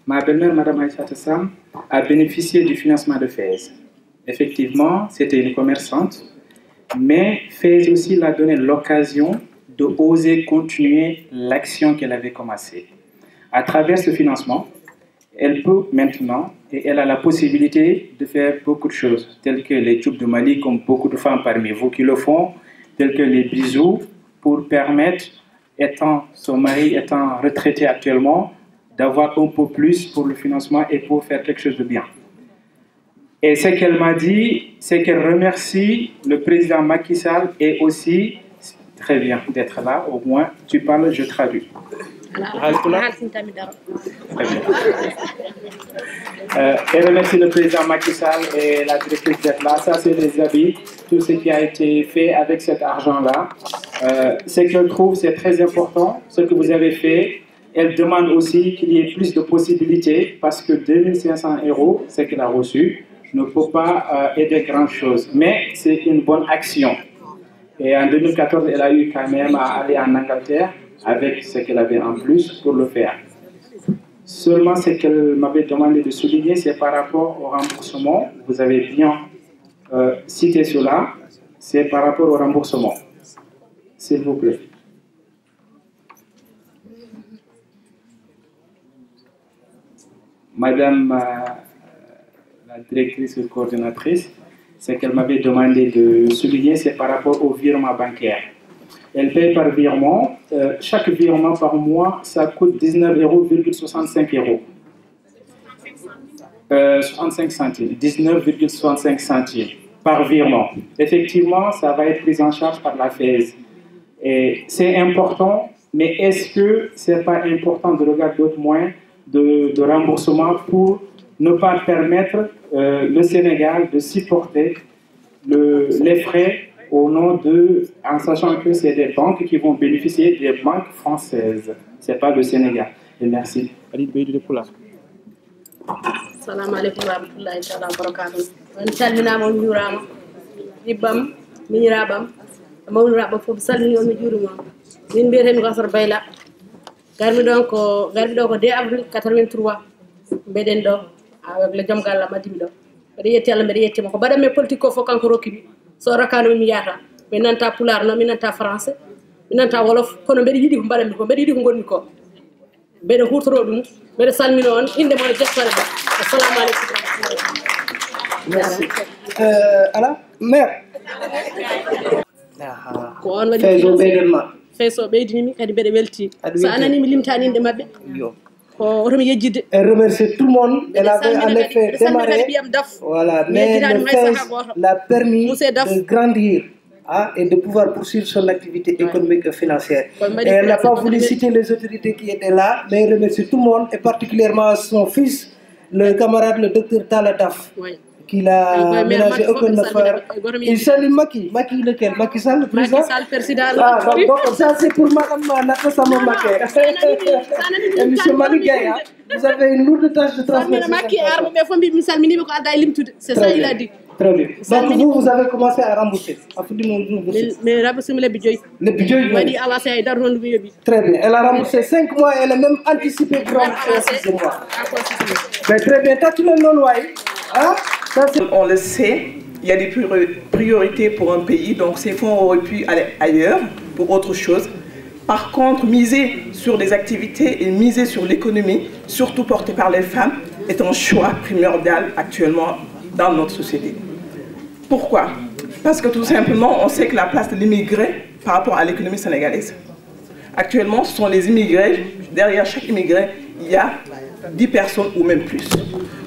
ma belle-mère, Mme Aïssata Sam, a bénéficié du financement de FAISE. Effectivement, c'était une commerçante, mais FAISE aussi l'a donné l'occasion d'oser continuer l'action qu'elle avait commencée. À travers ce financement, elle peut maintenant, et elle a la possibilité de faire beaucoup de choses, telles que les tubes de Mali, comme beaucoup de femmes parmi vous qui le font, telles que les bisous, pour permettre, son mari étant retraité actuellement, d'avoir un peu plus pour le financement et pour faire quelque chose de bien. Et ce qu'elle m'a dit, c'est qu'elle remercie le président Macky Sall et aussi, très bien d'être là, au moins tu parles, je traduis. Elle remercie le président Macky Sall et la directrice d'être là. Ça, c'est les habits, tout ce qui a été fait avec cet argent-là. Ce qu'elle trouve, c'est très important, ce que vous avez fait. Elle demande aussi qu'il y ait plus de possibilités parce que 2500 €, ce qu'elle a reçu, ne peut pas aider grand-chose. Mais c'est une bonne action. Et en 2014, elle a eu quand même à aller en Angleterre avec ce qu'elle avait en plus pour le faire. Seulement, ce qu'elle m'avait demandé de souligner, c'est par rapport au remboursement. Vous avez bien cité cela. C'est par rapport au remboursement. S'il vous plaît. Madame la directrice ou coordonnatrice, ce qu'elle m'avait demandé de souligner, c'est par rapport au virement bancaire. Elle paye par virement. Chaque virement par mois, ça coûte 19,65 €. 65 centimes. 19,65 centimes par virement. Effectivement, ça va être pris en charge par la FAISE. Et c'est important, mais est-ce que ce n'est pas important de regarder d'autres moyens de remboursement pour ne pas permettre le Sénégal de supporter les frais au nom de, en sachant que c'est des banques qui vont bénéficier des banques françaises. Ce n'est pas le Sénégal. Et merci. Salam alaikum warahmatullahi ta'ala barakatuh. On salminama on jurama. Ibbam minirabam mawluraba fof salmini on juruma. Min mbiyeten ko Asar Bayla. Garmi do ko 2 avril 83. Beden do avec le jom galla madimi do. Bede yetti Allah bede yetti mako badam me politique ko fo kanko rokkibi. So rakano mi yata. Mi nanta pular no mi nanta français. Mi nanta wolof kono bede yidi ko badam ko bede yidi ko gonni ko. Bede hutoro dum bede salmino on inde mo jessare ba. Assalamu alaikum. Merci. Alors, mère. Ko on wadi feso beydini kadi bede welti. So anani mi limtani inde mabbe. Elle remercie tout le monde. Elle avait en effet démarré. Voilà, mais le FAISE l'a permis de grandir et de pouvoir poursuivre son activité économique et financière. Et elle n'a pas voulu citer les autorités qui étaient là, mais elle remercie tout le monde et particulièrement son fils, le camarade, le docteur Taladaf, qui l'a ménagé aucun affaire. Il salue Macky. Macky lequel? Macky Sall, le président? Macky Sall, président. Ah, donc ça c'est pour Madame Nakosama Macky. Et Monsieur Malik Gaïa, vous avez une lourde tâche de transmettre. C'est ça il a dit. Très bien. Donc vous avez commencé à rembourser. Mais rembourser le budget. Le budget. Très bien. Elle a remboursé 5 mois et elle a même anticipé pour rembourser 6 mois. Mais très bien. T'as tout le nom loyer. Hein? On le sait, il y a des priorités pour un pays, donc ces fonds auraient pu aller ailleurs pour autre chose. Par contre, miser sur des activités et miser sur l'économie, surtout portée par les femmes, est un choix primordial actuellement dans notre société. Pourquoi? Parce que tout simplement, on sait que la place de l'immigré par rapport à l'économie sénégalaise. Actuellement, ce sont les immigrés. Derrière chaque immigré, il y a 10 personnes ou même plus.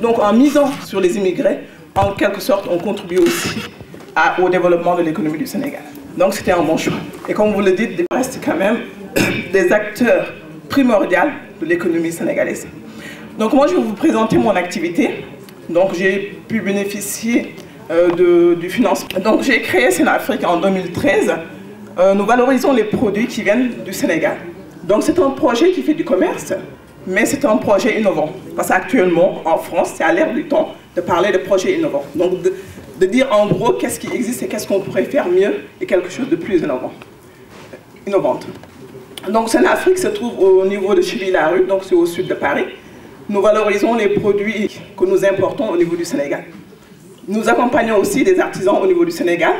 Donc en misant sur les immigrés, en quelque sorte, on contribue aussi au développement de l'économie du Sénégal. Donc c'était un bon choix. Et comme vous le dites, il reste quand même des acteurs primordiaux de l'économie sénégalaise. Donc moi, je vais vous présenter mon activité. Donc j'ai pu bénéficier du financement. Donc j'ai créé Sénafrique en 2013. Nous valorisons les produits qui viennent du Sénégal. Donc c'est un projet qui fait du commerce, mais c'est un projet innovant. Parce qu'actuellement, en France, c'est à l'ère du temps de parler de projets innovants. Donc de dire en gros qu'est-ce qui existe et qu'est-ce qu'on pourrait faire mieux et quelque chose de plus innovante. Donc Sénafrique se trouve au niveau de Cheville-la-Rue, donc c'est au sud de Paris. nous valorisons les produits que nous importons au niveau du Sénégal. Nous accompagnons aussi des artisans au niveau du Sénégal,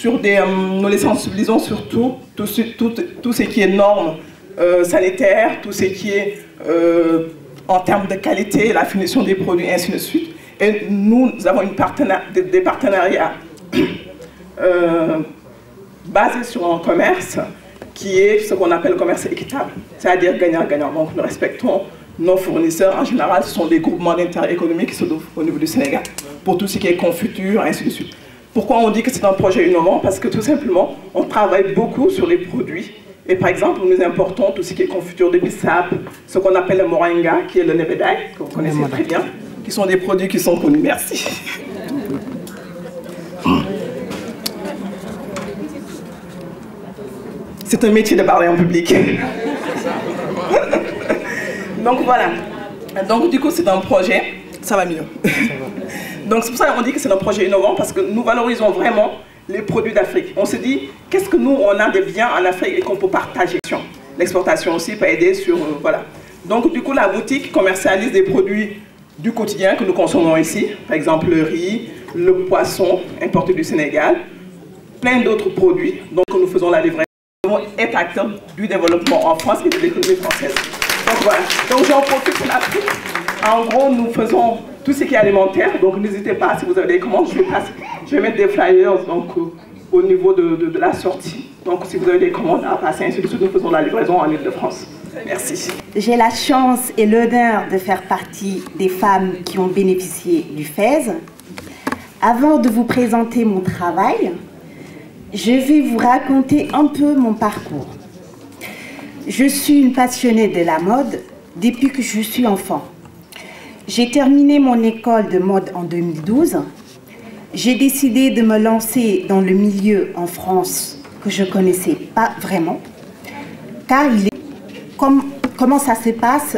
nous les sensibilisons sur tout ce qui est normes sanitaires, tout ce qui est en termes de qualité, la finition des produits, ainsi de suite. Et nous avons des partenariats basés sur un commerce qui est ce qu'on appelle le commerce équitable, c'est-à-dire gagnant-gagnant. Donc nous respectons nos fournisseurs. En général, ce sont des groupements d'intérêt économique qui se trouvent au niveau du Sénégal, pour tout ce qui est confiture, ainsi de suite. Pourquoi on dit que c'est un projet innovant? Parce que tout simplement, on travaille beaucoup sur les produits. Et par exemple, nous importons tout ce qui est confiture de bissap, ce qu'on appelle le moringa, qui est le nebedaï, que vous connaissez très bien, qui sont des produits qui sont connus. Merci. C'est un métier de parler en public. Donc voilà. Donc du coup, c'est un projet. Ça va mieux. Donc c'est pour ça qu'on dit que c'est un projet innovant, parce que nous valorisons vraiment les produits d'Afrique. On se dit, qu'est-ce que nous, on a de bien en Afrique et qu'on peut partager. L'exportation aussi peut aider sur... voilà. Donc du coup, la boutique commercialise des produits du quotidien que nous consommons ici. Par exemple, le riz, le poisson importé du Sénégal, plein d'autres produits. Donc nous faisons la livraison. Nous être acteurs du développement en France et de l'économie française. Donc voilà. Donc j'en profite pour l'Afrique. En gros, nous faisons tout ce qui est alimentaire. Donc n'hésitez pas, si vous avez des commandes, je vais mettre des flyers donc, au niveau de la sortie. Donc si vous avez des commandes à passer, ainsi de suite, nous faisons la livraison en Île-de-France. Merci. J'ai la chance et l'honneur de faire partie des femmes qui ont bénéficié du FAISE. Avant de vous présenter mon travail, je vais vous raconter un peu mon parcours. Je suis une passionnée de la mode depuis que je suis enfant. J'ai terminé mon école de mode en 2012. J'ai décidé de me lancer dans le milieu en France que je ne connaissais pas vraiment, car il est comment ça se passe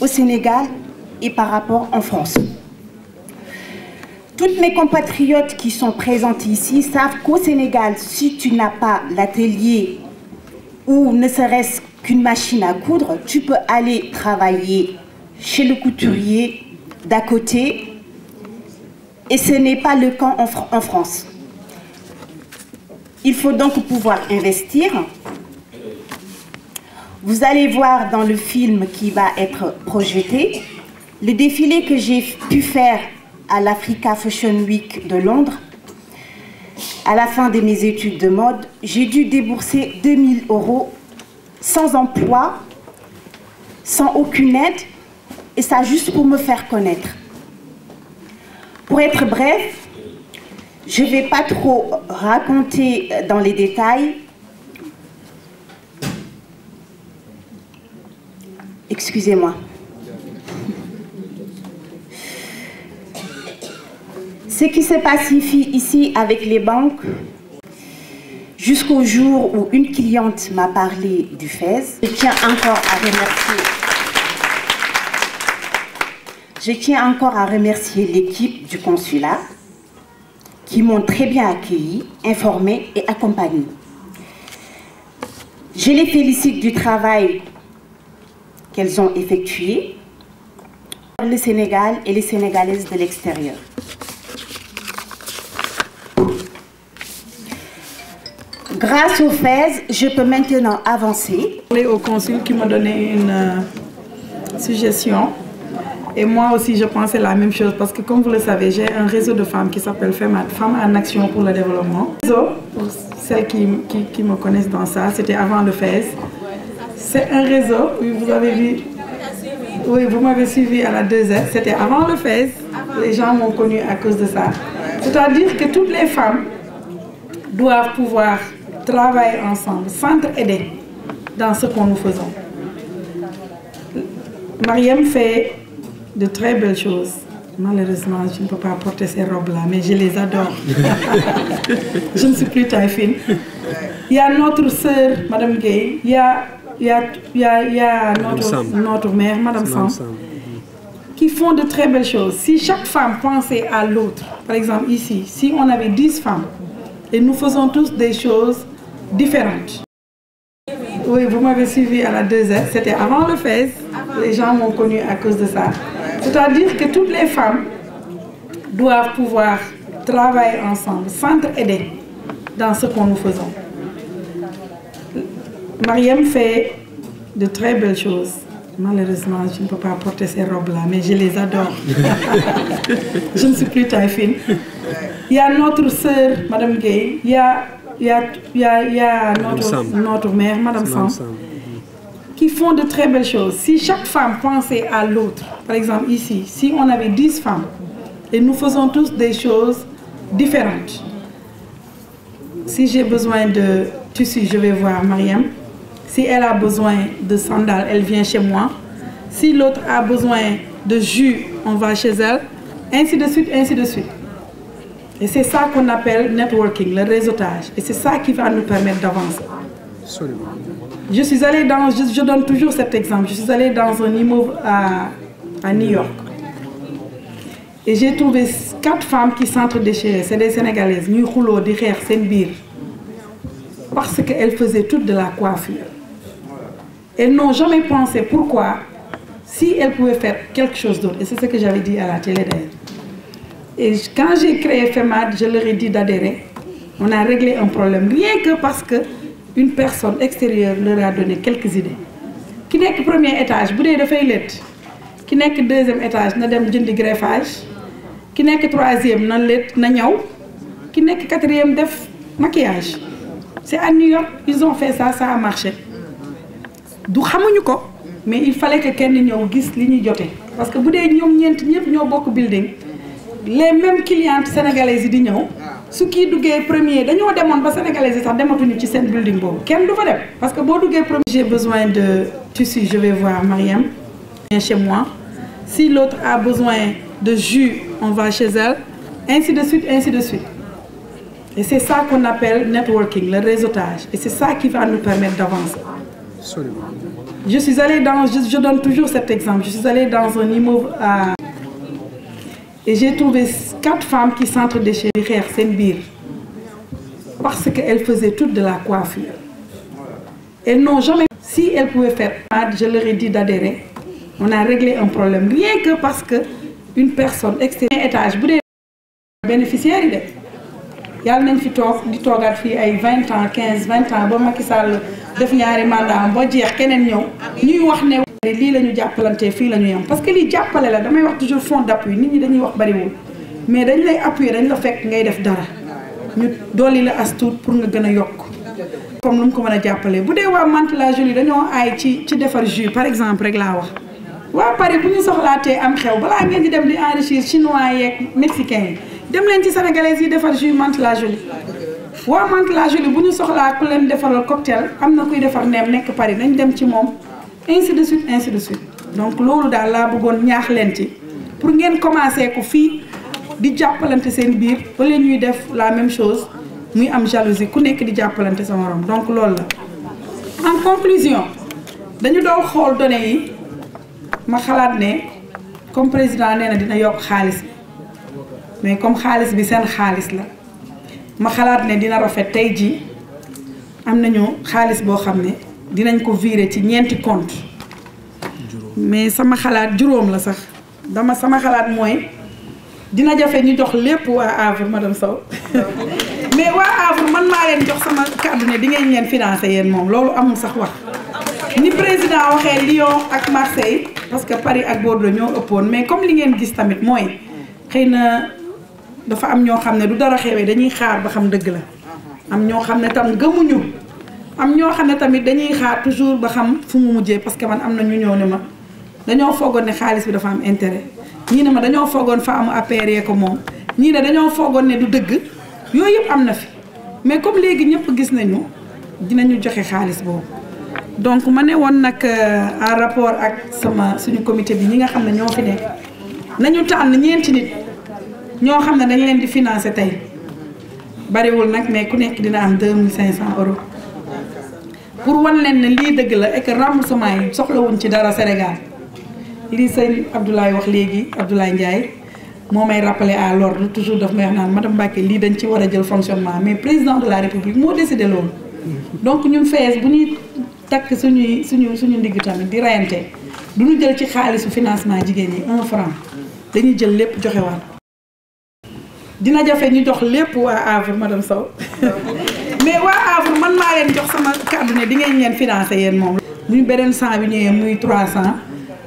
au Sénégal et par rapport en France. Toutes mes compatriotes qui sont présentes ici savent qu'au Sénégal, si tu n'as pas l'atelier ou ne serait-ce qu'une machine à coudre, tu peux aller travailler chez le couturier d'à côté, et ce n'est pas le cas en France. Il faut donc pouvoir investir. Vous allez voir dans le film qui va être projeté, le défilé que j'ai pu faire à l'Africa Fashion Week de Londres. À la fin de mes études de mode, j'ai dû débourser 2000 € sans emploi, sans aucune aide, et ça juste pour me faire connaître. Pour être bref, je ne vais pas trop raconter dans les détails. Excusez-moi. Ce qui se passe ici avec les banques, jusqu'au jour où une cliente m'a parlé du FAISE, je tiens encore à remercier l'équipe du consulat qui m'ont très bien accueilli, informé et accompagné. Je les félicite du travail qu'elles ont effectué pour le Sénégal et les Sénégalaises de l'extérieur. Grâce au FAISE, je peux maintenant avancer. Au consul qui m'a donné une suggestion. Et moi aussi, je pensais la même chose parce que, comme vous le savez, j'ai un réseau de femmes qui s'appelle Femmes en Action pour le Développement. Pour celles qui me connaissent dans ça, c'était avant le FAISE. C'est un réseau, oui, vous avez vu, oui, vous m'avez suivi à la 2S, c'était avant le FAISE. Les gens m'ont connu à cause de ça. C'est-à-dire que toutes les femmes doivent pouvoir travailler ensemble, s'entraider dans ce que nous faisons. Mariam fait de très belles choses. Malheureusement, je ne peux pas porter ces robes-là, mais je les adore. Je ne suis plus taille fine. Il y a notre sœur, Madame Gay, il y a notre mère, Madame Sam, qui font de très belles choses. Si chaque femme pensait à l'autre, par exemple ici, si on avait 10 femmes, et nous faisons tous des choses différentes. Oui, vous m'avez suivi à la 2S, c'était avant le FAISE. Les gens m'ont connu à cause de ça. C'est-à-dire que toutes les femmes doivent pouvoir travailler ensemble, s'entraider dans ce que nous faisons. Mariam fait de très belles choses. Malheureusement, je ne peux pas porter ces robes-là, mais je les adore. Je ne suis plus taille fine. Il y a notre sœur, Madame Gay, il y a notre mère, Madame Sam, qui font de très belles choses. Si chaque femme pensait à l'autre, par exemple ici, si on avait 10 femmes, et nous faisons tous des choses différentes. Si j'ai besoin de tissu, je vais voir Mariam. Si elle a besoin de sandales, elle vient chez moi. Si l'autre a besoin de jus, on va chez elle. Ainsi de suite, ainsi de suite. Et c'est ça qu'on appelle networking, le réseautage. Et c'est ça qui va nous permettre d'avancer. Je suis allée dans, je donne toujours cet exemple, je suis allée dans un immeuble à New York. Et j'ai trouvé 4 femmes qui s'entre-déchiraient, c'est des Sénégalaises, ñuy xuloo di xeex seen biir, parce qu'elles faisaient toutes de la coiffure. Elles n'ont jamais pensé pourquoi, si elles pouvaient faire quelque chose d'autre. Et c'est ce que j'avais dit à la télé d'ailleurs. Et quand j'ai créé FEMAD, je leur ai dit d'adhérer. On a réglé un problème, rien que parce qu'une personne extérieure leur a donné quelques idées. Qui n'est que premier étage, bu dee dafay lett. Qui n'est que deuxième étage, na dem jëndi greffage. Qui n'est que troisième, na lett, na ñaw. Qui n'est que quatrième, def maquillage. C'est à New York, ils ont fait ça, ça a marché. Du xamuñu ko, mais il fallait que kenn ñëw gis li ñuy joté. Parce que bu dee ñoom ñeent ñëpp ñoo bokk building, les mêmes clientes sénégalaises yi di ñëw, su kii duggee premier, dañoo demoon ba sénégalaises yi sax dematuñu ci seen building boobu. Kenn du fa dem. Parce que boo duggee premier, j'ai besoin de tissu, je vais voir Mariam. Viens chez moi. Si l'autre a besoin de jus, on va chez elle. Ainsi de suite, ainsi de suite. Et c'est ça qu'on appelle networking, le réseautage. Et c'est ça qui va nous permettre d'avancer. Je suis allée dans, je donne toujours cet exemple, je suis allée dans un immeuble à... Et j'ai trouvé 4 femmes qui s'entre-déchiraient seen biir, parce qu'elles faisaient toutes de la coiffure. Elles n'ont jamais... Si elles pouvaient faire, je leur ai dit d'adhérer. On a réglé un problème, rien que parce qu'une personne extérieure étage, bu dee bénéficiaire yi de yàlla nañ fi toog di toogaat fii ay 20 ans 15 20 ans ba Macky Sall def ñaari mandat ba jeex keneen ñëw ñuy wax ne lii la ñu jàppalantee fii la ñu yem parce que lii jàppale la damay wax toujours fond d'appui nit ñi dañuy wax bariwul mais dañ lay appuyer dañ la fekk ngay def dara ñu dolli la as tuut pour nga gën a yokk comme lu mu ko mën a jàppalee bu dee waa Mantes-la-Jolie dañoo aay ci defar jus par exemple rek laa wax waa Paris bu ñu soxlaatee am xew balaa ngeen di dem di enrichir chinois yeeg mexicains yi dem leen ci sénégalais yi defar jus Mantes-la-Jolie waa Mantes-la-Jolie bu ñu soxlaa ku leen defaral cocktail am na kuy defar neem nekk Paris nañ dem ci moom ainsi de suite ainsi de suite. Donc loolu daal laa bëggoon ñaax leen ci pour ngeen commencer ko fii di jàppalante seen biir wala ñuy def la même chose muy am jalousie ku nekk di jàppalante sa morom donc loolu la. En conclusion dañu doon xool données yi ma xalaat ne comme président nee na dina yokk xaalis mais comme xaalis bi seen xaalis la ma xalaat ne dina rafet tey jii am nañu xaalis boo xam ne dinañ ko virer ci ñeenti compte mais sama xalaat juróom la sax sama xalaat mooy dina jafe ñu jox lépp waa Havre madame Sow mais waa Havre man maa leen jox sama kàddu ne di ngeen leen financer yéen moom loolu amul sax wax ni président waxee Lyon ak Marseille parce que Paris ak Bordeaux ñoo ëppoon mais comme li ngeen gis tamit mooy xëy na dafa am ñoo xam ne du dara xewee dañuy xaar ba xam dëgg la am ñoo xam ne tam gëmuñu am ñoo xam ne tamit dañuy xaar toujours ba xam fu mu mujjee parce que man am na ñu ñëw ne ma dañoo foogoon ne xaalis bi dafa am intérêt ñii ne ma dañoo foogoon fa amu APR ko moom ñii ne dañoo foogoon ne du dëgg yooyu yëpp am na fi mais comme léegi ñëpp gis nañu dinañu joxe xaalis boobu donc ma ne woon nag en rapport ak suñu comité bi ñi nga xam ne ñoo fi nekk nañu tànn ñeenti nit ñoo xam ne dañ leen di financer tey bariwul nag mais ku nekk dina am 2500 euros pour wan leen ne lii dëgg la et que remboursement yi soxlawuñ ci dara Sénégal lii sëñ Abdoulaye wax léegi Abdoulaye Ndiaye moo may rappeler à l'ordre toujours daf may wax naan madame Mbacké lii dañ ci war a jël fonctionnement mais président de la République moo décidé loolu donc ñun fees bu ñuy takk suñu ndigg tamit di reyante du ñu jël ci xaalisu financement jigéen ñi 1 franc dañuy jël lépp joxe waat dina jafe ñu jox lépp waa Havre madame Sow mais waa Havre man maa leen jox sama kàddu ne di ngeen leen financé yéen moom. bu ñu beneen 100 bi ñëwee muy 300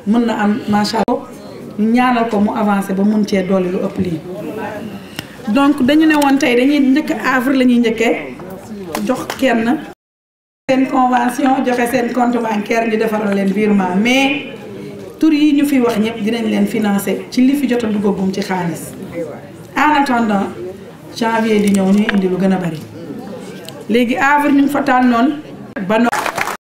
mën na am macha allah ñu ñaanal ko mu avancé ba mun cee dolli lu ëpp lii. donc dañu ne woon tey dañuy njëkk Havre la ñuy njëkkee jox kenn seen convention joxe seen compte bancaire ñu defaral leen virement mais tur yi ñu fi wax ñëpp dinañ leen financé ci li fi jot a duggagum ci xaalis. en attendant janvier di ñëw ñuy indi lu gën a bari léegi Havre ñu ngi fa tànnoon ba